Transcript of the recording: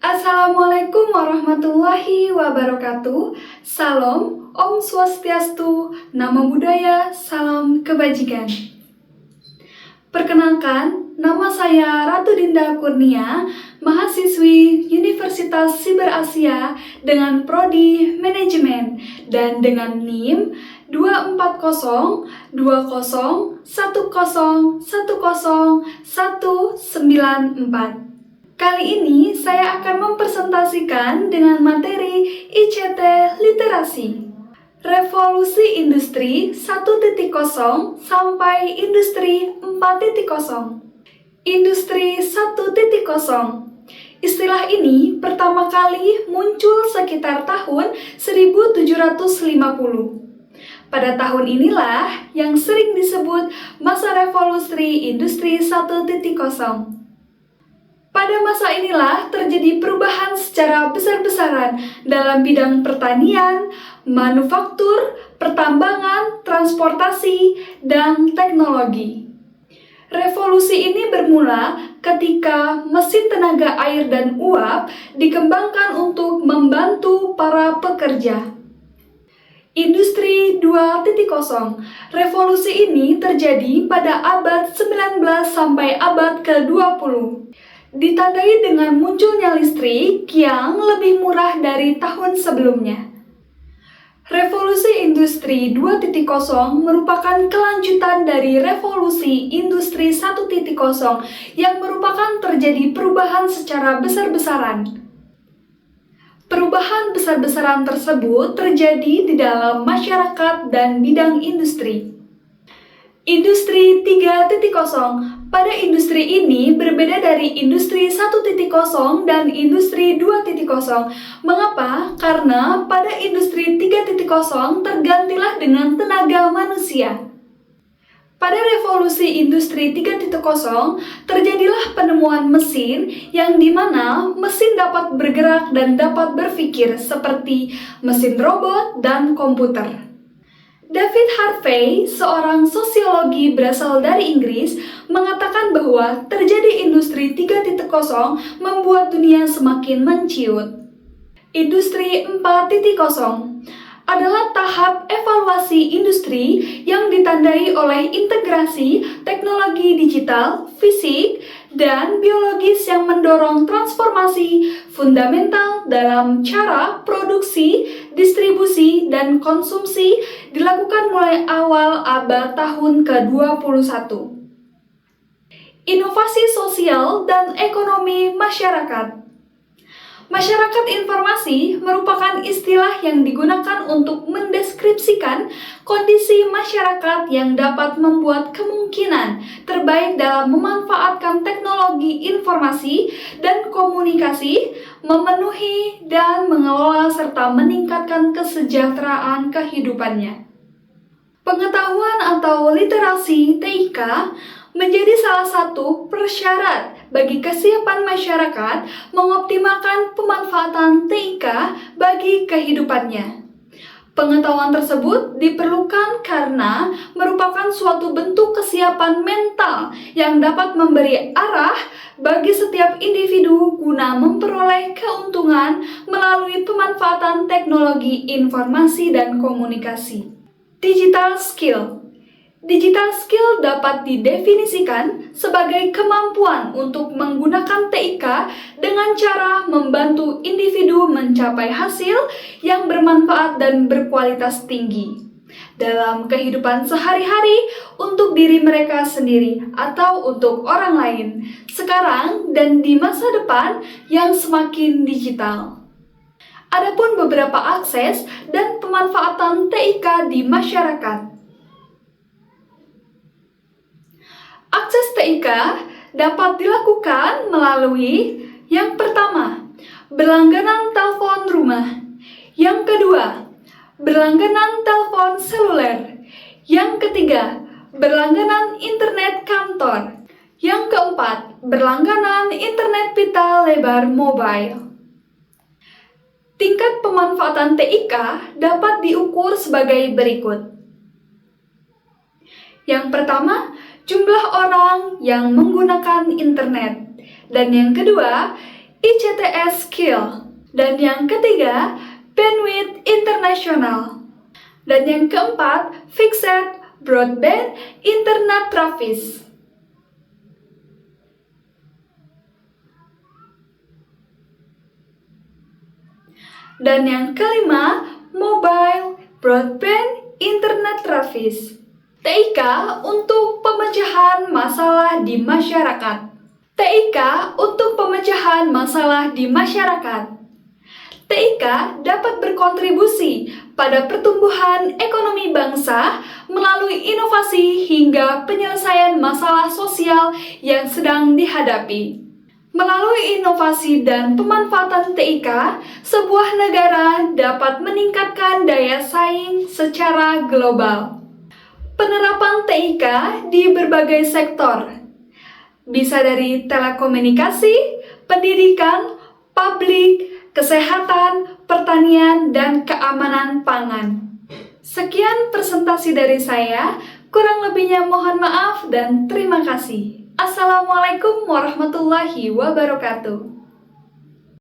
Assalamualaikum warahmatullahi wabarakatuh. Salam, Om Swastiastu, Namo Buddhaya, Salam Kebajikan. Perkenalkan, nama saya Ratu Dinda Kurnia, mahasiswi Universitas Siber Asia dengan Prodi Manajemen dan dengan NIM 2402010101994. Kali ini saya akan mempresentasikan dengan materi ICT Literasi. Revolusi Industri 1.0 sampai Industri 4.0. Industri 1.0. Istilah ini pertama kali muncul sekitar tahun 1750. Pada tahun inilah yang sering disebut masa revolusi Industri 1.0. Pada masa inilah terjadi perubahan secara besar-besaran dalam bidang pertanian, manufaktur, pertambangan, transportasi, dan teknologi. Revolusi ini bermula ketika mesin tenaga air dan uap dikembangkan untuk membantu para pekerja. Industri 2.0. Revolusi ini terjadi pada abad 19 sampai abad ke-20. Ditandai dengan munculnya listrik yang lebih murah dari tahun sebelumnya. Revolusi Industri 2.0 merupakan kelanjutan dari Revolusi Industri 1.0 yang merupakan terjadi perubahan secara besar-besaran. Perubahan besar-besaran tersebut terjadi di dalam masyarakat dan bidang industri. Industri 3.0. Pada industri ini berbeda dari industri 1.0 dan industri 2.0. Mengapa? Karena pada industri 3.0 tergantilah dengan tenaga manusia. Pada revolusi industri 3.0 terjadilah penemuan mesin yang dimana mesin dapat bergerak dan dapat berpikir seperti mesin robot dan komputer. David Harvey, seorang sosiologi berasal dari Inggris, mengatakan bahwa terjadi industri 3.0 membuat dunia semakin menciut. Industri 4.0 adalah tahap evaluasi industri yang ditandai oleh integrasi teknologi digital, fisik, dan biologis yang mendorong transformasi fundamental dalam cara produksi, distribusi, dan konsumsi dilakukan mulai awal abad tahun ke-21. Inovasi sosial dan ekonomi masyarakat. Masyarakat informasi merupakan istilah yang digunakan untuk mendeskripsikan kondisi masyarakat yang dapat membuat kemungkinan terbaik dalam memanfaatkan teknologi informasi dan komunikasi, memenuhi dan mengelola serta meningkatkan kesejahteraan kehidupannya. Pengetahuan atau literasi TIK menjadi salah satu persyarat bagi kesiapan masyarakat mengoptimalkan pemanfaatan TIK bagi kehidupannya. Pengetahuan tersebut diperlukan karena merupakan suatu bentuk kesiapan mental yang dapat memberi arah bagi setiap individu guna memperoleh keuntungan melalui pemanfaatan teknologi informasi dan komunikasi. Digital skill. Digital skill dapat didefinisikan sebagai kemampuan untuk menggunakan TIK dengan cara membantu individu mencapai hasil yang bermanfaat dan berkualitas tinggi dalam kehidupan sehari-hari untuk diri mereka sendiri atau untuk orang lain, sekarang dan di masa depan yang semakin digital. Adapun beberapa akses dan pemanfaatan TIK di masyarakat. Akses TIK dapat dilakukan melalui yang pertama, berlangganan telepon rumah. Yang kedua, berlangganan telepon seluler. Yang ketiga, berlangganan internet kantor. Yang keempat, berlangganan internet pita lebar mobile. Tingkat pemanfaatan TIK dapat diukur sebagai berikut. Yang pertama, jumlah orang yang menggunakan internet. Dan yang kedua, ICTS Skill. Dan yang ketiga, Bandwidth International. Dan yang keempat, Fixed Broadband Internet Traffic. Dan yang kelima, Mobile Broadband Internet Traffic. TIK untuk pemecahan masalah di masyarakat. TIK untuk pemecahan masalah di masyarakat. TIK dapat berkontribusi pada pertumbuhan ekonomi bangsa melalui inovasi hingga penyelesaian masalah sosial yang sedang dihadapi. Melalui inovasi dan pemanfaatan TIK, sebuah negara dapat meningkatkan daya saing secara global. Penerapan TIK di berbagai sektor, bisa dari telekomunikasi, pendidikan, publik, kesehatan, pertanian, dan keamanan pangan. Sekian presentasi dari saya, kurang lebihnya mohon maaf dan terima kasih. Assalamualaikum warahmatullahi wabarakatuh.